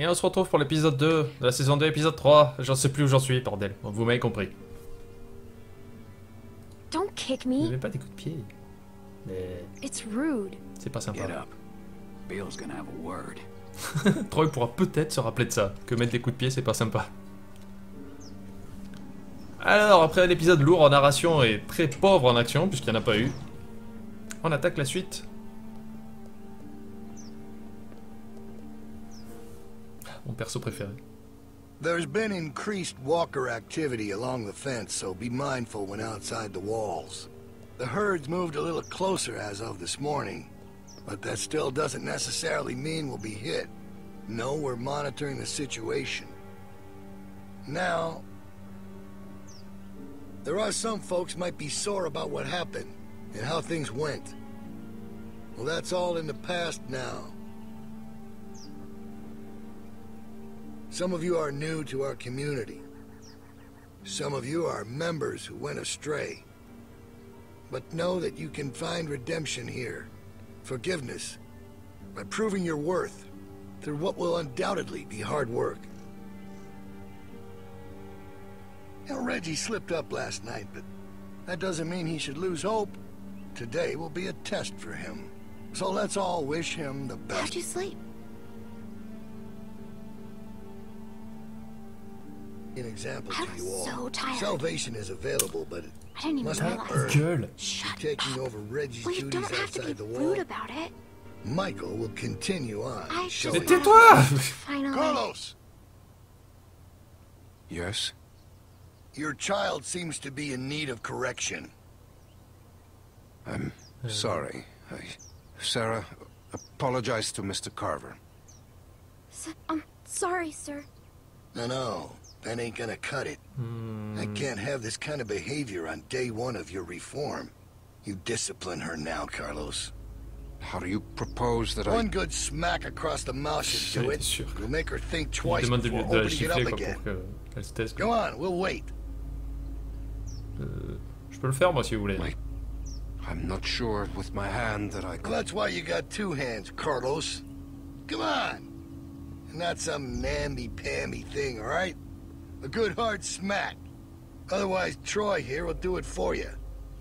Et on se retrouve pour l'épisode 2 de la saison 2, épisode 3. J'en sais plus où j'en suis, bordel. Bon, vous m'avez compris. Don't kick Il n'y me. avait pas des coups de pied. Mais It's rude. c'est pas sympa. Get up. Bill's gonna have a word. Troy pourra peut-être se rappeler de ça, que mettre des coups de pied c'est pas sympa. Alors, après un épisode lourd en narration et très pauvre en action, puisqu'il n'y en a pas eu, on attaque la suite. Mon perso préféré. There's been increased walker activity along the fence, so be mindful when outside the walls. The herd's moved a little closer as of this morning, but that still doesn't necessarily mean we'll be hit. No, we're monitoring the situation. Now, there are some folks might be sore about what happened and how things went. Well, that's all in the past now. Some of you are new to our community. Some of you are members who went astray. But know that you can find redemption here, forgiveness, by proving your worth through what will undoubtedly be hard work. Now, Reggie slipped up last night, but that doesn't mean he should lose hope. Today will be a test for him. So let's all wish him the best. How'd you sleep? An example I to was you all. so tired. Salvation is available, but it I didn't even must be realize. earned. Gueule. Shut Taking up. over Reggie's Well, you duties don't have to be outside the wall. rude about it. Michael will continue on. I just showing- Mais tais-toi! Finally. Carlos, Yes? your child seems to be in need of correction. I'm sorry. Sarah, apologize to Mr. Carver. Sorry, sir. No, that ain't gonna cut it. I can't have this kind of behavior on day one of your reform. You discipline her now, Carlos. How do you propose that One I... good smack across the mouth should do J'en it. étais sûr. You'll make her think Il twice demande before de la opening it gifler up quoi, again. pour qu'elle se taise. Go Quoi. on, we'll wait. Je peux le faire moi si vous voulez. My- I'm not sure with my hand that I Well, could... that's why you got two hands, Carlos. Come on. Not some namby-pamby thing, all right? A good hard smack. Otherwise, Troy here will do it for you.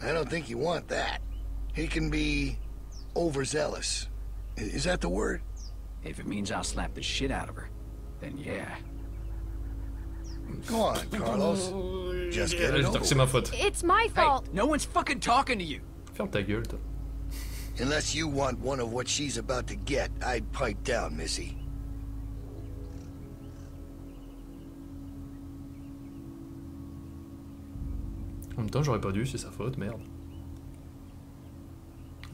I don't think you want that. He can be overzealous. Is that the word? If it means I'll slap the shit out of her, then yeah. Go on, Carlos. Just get it Je dis over que c'est ma faute. It's my Hey, fault. no one's fucking talking to you. Ferme ta gueule toi. Unless you want one of what she's about to get, I'd pipe down, Missy. En même temps j'aurais pas dû, c'est sa faute, merde.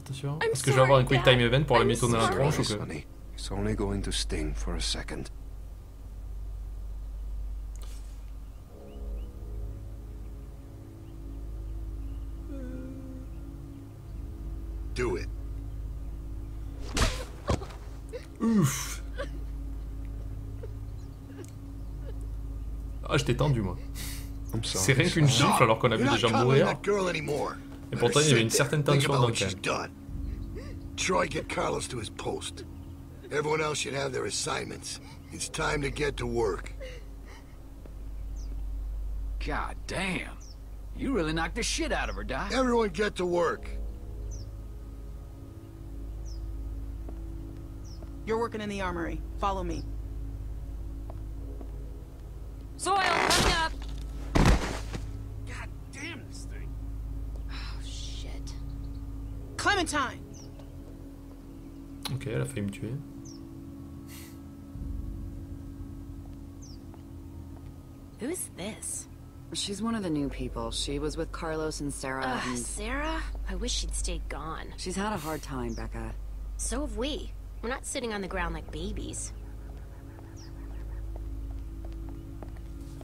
Attention. I'm Est-ce que je vais avoir un sorry, quick time Dad. event pour la I'm mettre tourner la sorry. tronche ou Yes, que... honey. It's only going to sting for a second. Do it. Ouf. Ah j'étais tendu moi. I'm sorry. C'est rien qu'une Sarah. gifle alors qu'on a vu You're des not gens cuddling mourir. that girl anymore. Et pourtant il y avait une certaine Think tension about dans what le she's calme. done. Troy, get Carlos to his post. Everyone else should have their assignments. It's time to get to work. God damn. You really knocked the shit out of her, Doc. Everyone get to work. You're working in the armory. Follow me. Soil coming up. God damn this thing. Oh shit. Clementine! Ok, elle a failli me tuer. Who's this? She's one of the new people. She was with Carlos and Sarah, and Sarah? I wish she'd stayed gone. she's had a hard time, Becca. So have we. We're not sitting on the ground like babies.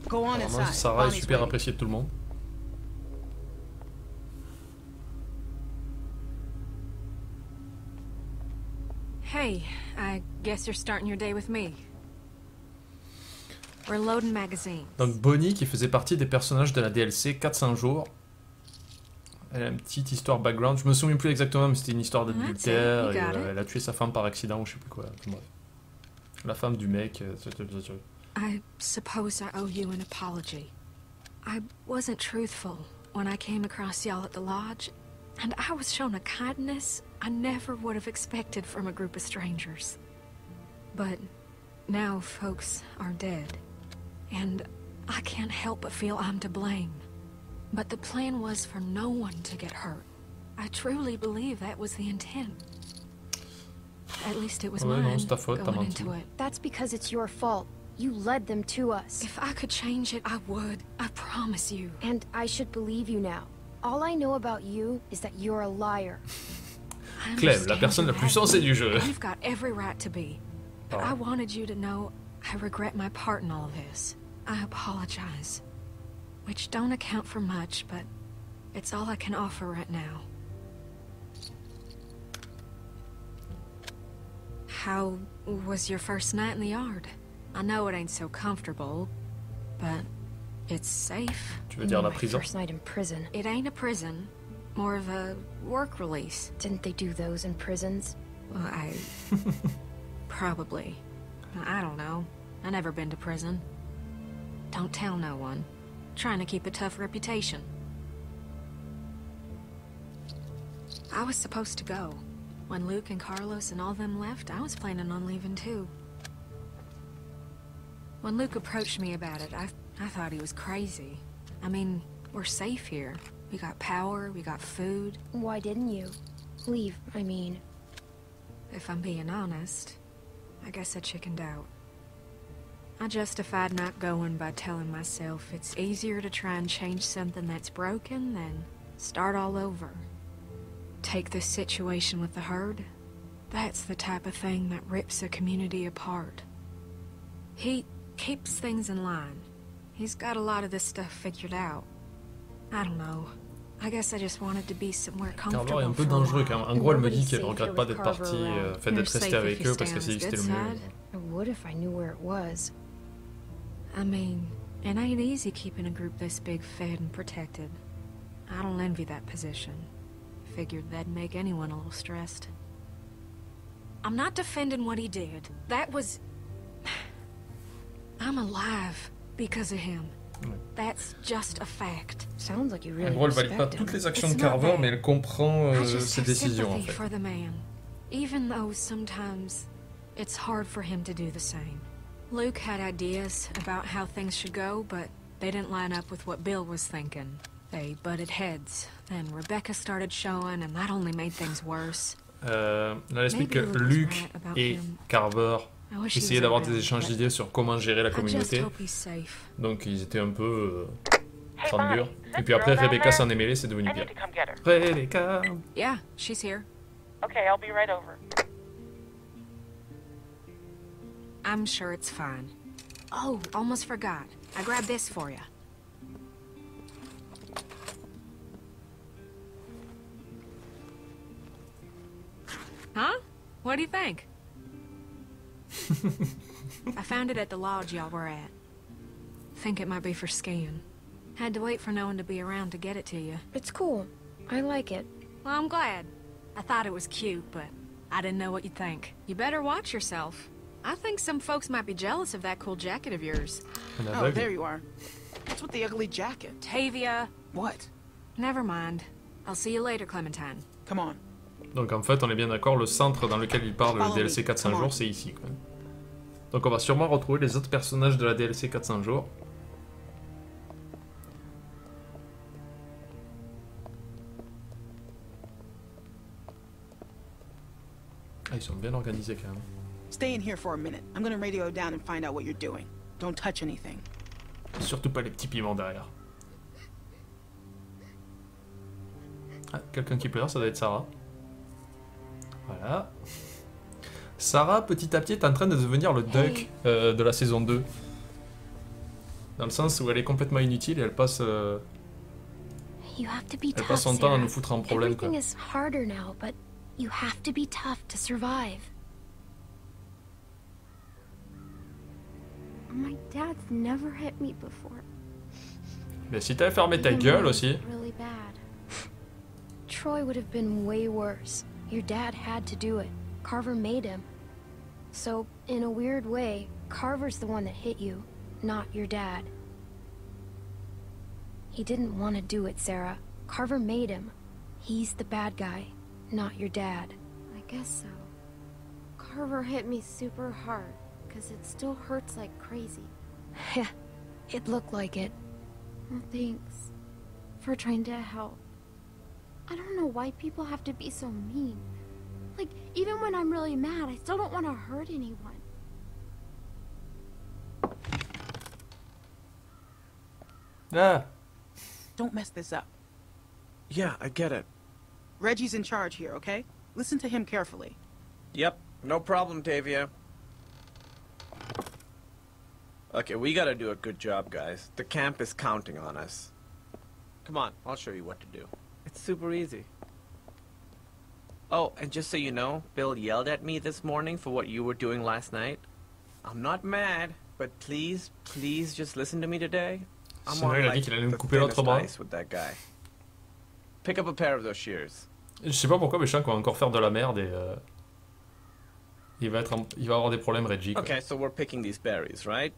Go on Apparemment, inside. Sarah est Bonnie's super waiting. appréciée de tout le monde. Hey, I guess you're starting your day with me. We're loading magazines. Donc Bonnie qui faisait partie des personnages de la DLC 4-5 jours. Elle a une petite histoire background, je me souviens plus exactement mais c'était une histoire d'adultère That's it, et you got it. elle a tué sa femme par accident ou je sais plus quoi. Bref. La femme du mec. I suppose I owe you an apology. I wasn't truthful when I came across y'all at the lodge, and I was shown a kindness I never would have expected from a group of strangers. But now folks are dead, and I can't help but feel I'm to blame. But the plan was for no one to get hurt. I truly believe that was the intent. At least it was Ouais, non, mine c'est ta faute, t'as going menti. into it. That's because it's your fault. You led them to us. If I could change it, I would. I promise you. And I should believe you now. All I know about you is that you're a liar. I Clem, la understand personne la you're plus mad, sensée du jeu. and you've got every right to be. But Oh. I wanted you to know I regret my part in all of this. I apologize. Which don't account for much, but it's all I can offer right now. How was your first night in the yard? I know it ain't so comfortable, but it's safe. Tu veux dire la My prison? first night in prison. It ain't a prison, more of a work release. Didn't they do those in prisons? Well, I... probably. I don't know. I never been to prison. Don't tell no one. Trying to keep a tough reputation. I was supposed to go. When Luke and Carlos and all them left, I was planning on leaving too. When Luke approached me about it, I thought he was crazy. I mean, we're safe here. We got power, we got food. Why didn't you? Leave, I mean. If I'm being honest, I guess I chickened out. I justified not going by telling myself it's easier to try and change something that's broken than start all over. Take this situation with the herd. That's the type of thing that rips a community apart. He keeps things in line. He's got a lot of this stuff figured out. I don't know. I guess I just wanted to be somewhere Carver comfortable est un peu for a dangereux while. quand même. En gros, elle me dit Nobody's qu'elle safe regrette here pas with d'être Carver partie, around. fait You're d'être restée safe avec if you eux parce stay qu'elle on s'est dit que his c'était le good mieux. side. I would if I knew where it was. I mean, it ain't easy keeping a group this big fed and protected. I don't envy that position. Figured that'd make anyone a little stressed. I'm not defending what he did. That was... I'm alive because of him. Ouais. That's just a fact. Sounds like you En really gros, elle valide pas respect toutes him. les actions de It's not Carver, bad. mais elle comprend I just ses have décisions en sympathy fait. for the man. Even though sometimes it's hard for him to do the same. Luke had ideas about how things should go, but they didn't line up with what Bill was thinking. They butted heads. Then Rebecca started showing, and that only made things worse. Là, elle explique que Maybe Luke was Luke right about et him. Carver I wish he essayaient was d'avoir around, des échanges but d'idées sur comment gérer la I just communauté. hope he's safe. Donc ils étaient un peu Hey, train de Bonnie, mur. is Et that puis après girl down Rebecca there? s'en est mêlée, c'est devenu I bien. need to come get her. Rebecca. Yeah, she's here. Okay, I'll be right over. I'm sure it's fine. Oh, almost forgot. I grabbed this for you. Huh? What do you think? I found it at the lodge y'all were at. Think it might be for skiing. Had to wait for no one to be around to get it to you. It's cool. I like it. Well, I'm glad. I thought it was cute, but I didn't know what you'd think. You better watch yourself. I think some folks might be jealous of that cool jacket of yours. Un Oh, aveugle. there you are. What's with the ugly jacket? Tavia, What? never mind. I'll see you later, Clementine. Come on. Donc en fait, on est bien d'accord, le centre dans lequel il parle le Follow DLC me. 400 Come on. jours, c'est ici. Quoi. Donc on va sûrement retrouver les autres personnages de la DLC 400 jours. Ah, ils sont bien organisés quand même. Stay in here for a minute. I'm gonna radio down and find out what you're doing. Don't touch anything. Surtout pas les petits piments derrière. Ah, quelqu'un qui pleure, ça doit être Sarah. Voilà. Sarah, petit à petit, est en train de devenir le Duck de la saison 2. Dans le sens où elle est complètement inutile et elle passe You have to be Elle tough, passe son temps à Sarah. nous foutre en problème, quoi. Everything is harder now, but you have to be tough to survive. My dad's never hit me before. Mais si t'avais fermé ta Even gueule when it aussi. was really bad. Troy would have been way worse. Your dad had to do it. Carver made him. So, in a weird way, Carver's the one that hit you, not your dad. He didn't want to do it, Sarah. Carver made him. He's the bad guy, not your dad. I guess so. Carver hit me super hard, because it still hurts like crazy. Heh, it looked like it. Well, thanks for trying to help. I don't know why people have to be so mean. Like, even when I'm really mad, I still don't want to hurt anyone. Ah. Don't mess this up. Yeah, I get it. Reggie's in charge here, okay? Listen to him carefully. Yep, no problem, Tavia. Okay, we gotta do a good job, guys. The camp is counting on us. Come on, I'll show you what to do. It's super easy. Oh, and just so you know, Bill yelled at me this morning for what you were doing last night. I'm not mad, but please, please just listen to me today. I'm Sinon, il a dit qu'il allait me couper l'autre bras. with that guy. Pick up a pair of those shears. Je sais pas pourquoi, mais je sens qu'on va encore faire de la merde et il va avoir des problèmes, Reggie. Quoi. Okay, so we're picking these berries, right?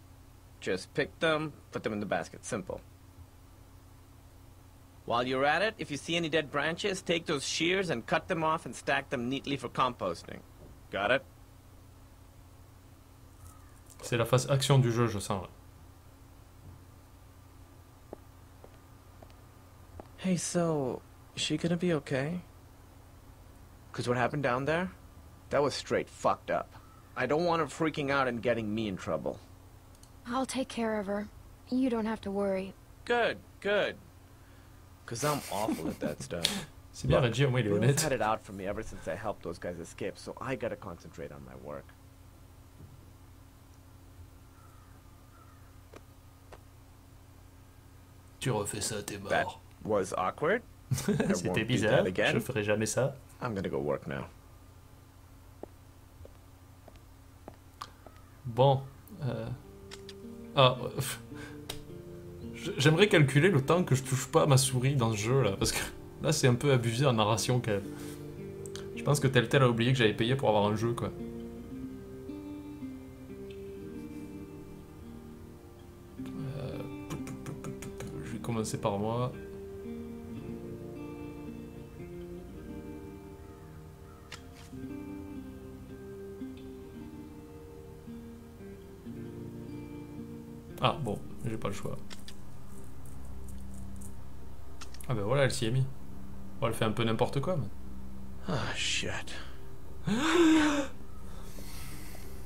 Just pick them, put them in the basket. Simple. While you're at it, if you see any dead branches, take those shears and cut them off and stack them neatly for composting. Got it? C'est la phase action du jeu, je sens. Là. Hey, so, is she gonna be okay? Because what happened down there? That was straight fucked up. I don't want her freaking out and getting me in trouble. I'll take care of her. You don't have to worry. Good, good. Because I'm awful at that stuff. C'est bien, Reggie, au moins il est Bill's honnête. had it out for me ever since I helped those guys escape, so I gotta concentrate on my work. Tu refais ça, t'es mort. That was awkward. C'était bizarre, je ferai jamais ça. I'm gonna go work now. Bon. J'aimerais calculer le temps que je touche pas à ma souris dans ce jeu là, parce que là c'est un peu abusé en narration quand même. Je pense que Telltale a oublié que j'avais payé pour avoir un jeu quoi. Je vais commencer par moi. Ah bon, j'ai pas le choix. Ah ben voilà, elle s'y est mise. Bon, elle fait un peu n'importe quoi, mais... Ah, shit.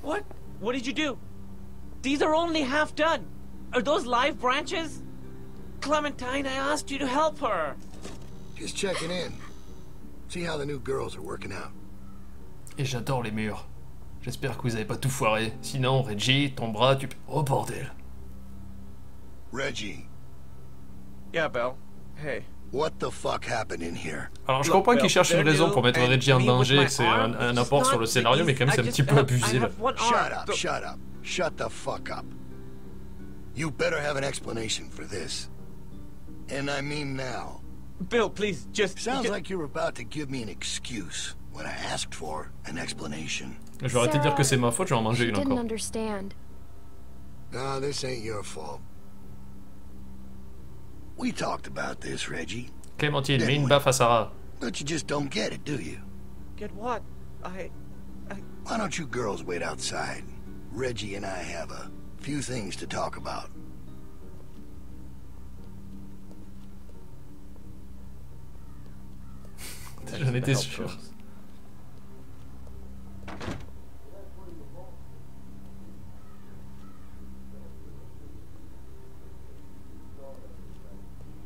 What? What did you do? These are only half done. Are those live branches? Clementine, I asked you to help her. Just checking in. See how the new girls are working out. Et j'adore les murs. J'espère que vous avez pas tout foiré. Sinon, Reggie, ton bras, tu... Oh bordel. Reggie. Yeah, Bill. Hey. What the fuck happened in here? Alors je comprends qu'il cherche une raison pour mettre Reggie en danger et que c'est un apport sur le scénario, mais quand même c'est un petit peu abusé là. Shut up, shut up. Shut the fuck up. You better have an explanation for this. And I mean now. Bill, please, just... Sounds like you were about to give me an excuse when I asked for an explanation. Je vais arrêter de dire que c'est ma faute, je vais en manger une Didn't encore. understand. No, this ain't your fault. We talked about this, Reggie. Clémentine, mets une baffe à Sarah. But you just don't get it, do you? Get what? Why don't you girls wait outside? Reggie and I have a few things to talk about. J'en étais sûr.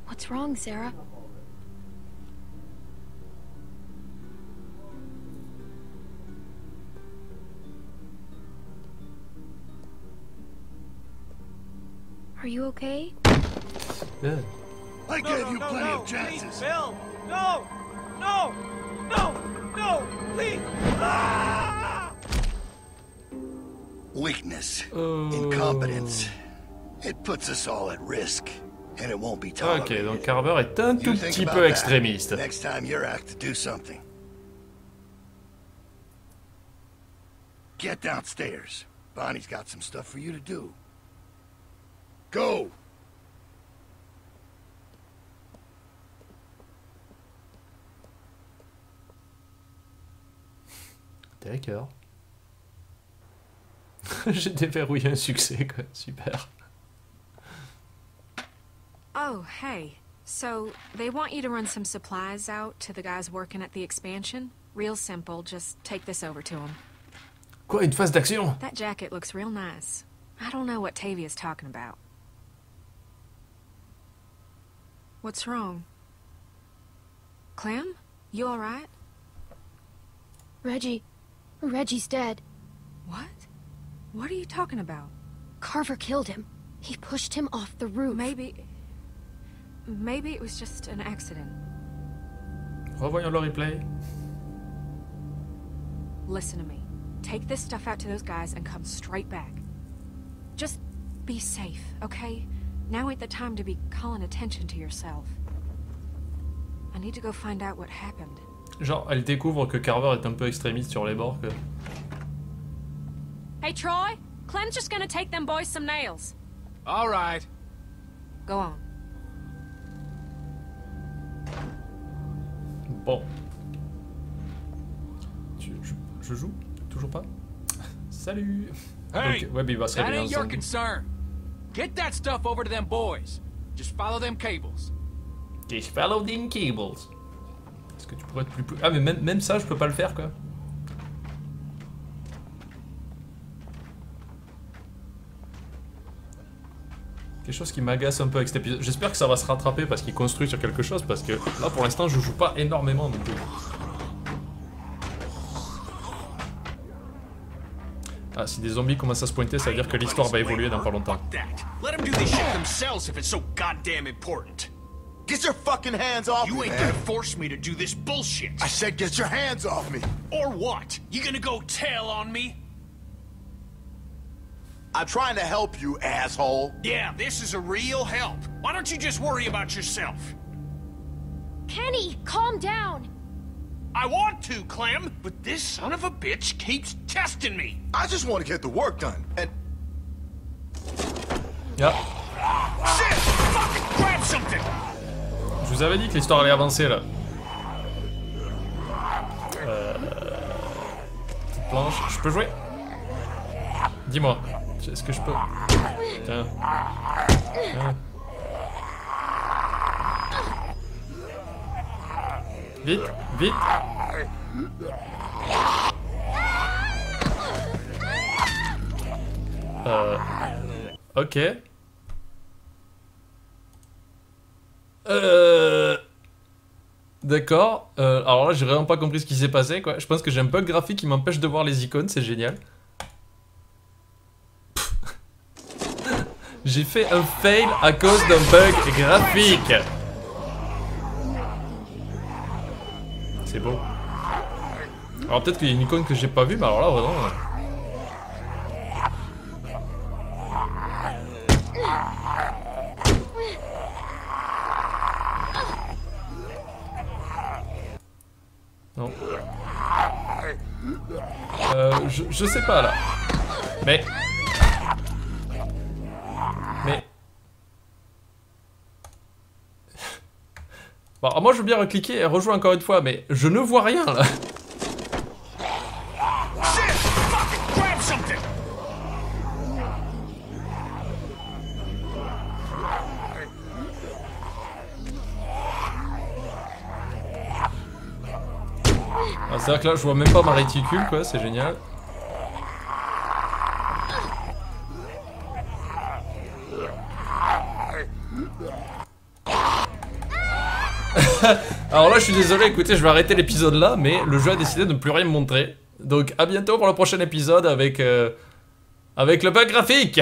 What's wrong, Sarah? Are you okay? Yeah. I gave you plenty of chances. Please, Bill! No! No! No! No! Please! Ah! Weakness. Incompetence. It puts us all at risk. And it won't be tolerated. Ok, donc Carver est un tout You think petit about peu that extrémiste. Next time you're asked to do something. Get downstairs. Bonnie's got some stuff for you to do. Go! D'accord. J'ai déverrouillé un succès, quoi. Super. Oh, hey. So, they want you to run some supplies out to the guys working at the expansion? Real simple, just take this over to them. Quoi, une phase d'action? That jacket looks real nice. I don't know what Tavia's talking about. What's wrong? Clem? You alright? Reggie's dead. What? What are you talking about? Carver killed him. He pushed him off the roof. Maybe it was just an accident. Revoyons le replay. Listen to me. Take this stuff out to those guys and come straight back. Just be safe, okay? Now ain't the time to be calling attention to yourself. I need to go find out what happened. Genre, elle découvre que Carver est un peu extrémiste sur les bords, que... Hey, Troy! Clem's just gonna take them boys some nails. All right. Go on. Bon. Je joue? Toujours pas? Salut! Hey! Donc, ouais, mais il va se That réveiller ain't your ensemble. concern. Get that stuff over to them boys. Just follow them cables. Just follow them cables. Est-ce que tu pourrais être plus... Ah, mais même ça, je peux pas le faire, quoi. Quelque chose qui m'agace un peu avec cet épisode. J'espère que ça va se rattraper parce qu'il construit sur quelque chose, parce que là, pour l'instant, je joue pas énormément non plus. Ah, si des zombies commencent à se pointer, ça veut dire que l'histoire va évoluer dans pas longtemps. Let them do this shit themselves if it's so goddamn important. Get your fucking hands off me, You ain't man. gonna force me to do this bullshit. I said get your hands off me. Or what? You gonna go tell on me? I'm trying to help you, asshole. Yeah, this is a real help. Why don't you just worry about yourself? Kenny, calm down. I want to, Clem, but this son of a bitch keeps testing me. I just want to get the work done, and... Yeah. Shit! Fucking grab something! Je vous avais dit que l'histoire allait avancer, là. Petite planche. Je peux jouer? Dis-moi. Est-ce que je peux... Tiens. Tiens. Vite, vite. Ok. D'accord. Alors là, j'ai vraiment pas compris ce qui s'est passé, quoi. Je pense que j'ai un bug graphique qui m'empêche de voir les icônes, c'est génial. J'ai fait un fail à cause d'un bug graphique. C'est beau. Alors peut-être qu'il y a une icône que j'ai pas vue, mais alors là, vraiment... Non. Je sais pas, là. Mais... Bon, alors moi je veux bien recliquer et rejouer encore une fois, mais je ne vois rien là. C'est-à-dire que là je vois même pas ma réticule, quoi, c'est génial. Alors là je suis désolé, écoutez, je vais arrêter l'épisode là, mais le jeu a décidé de ne plus rien me montrer. Donc à bientôt pour le prochain épisode avec le bug graphique.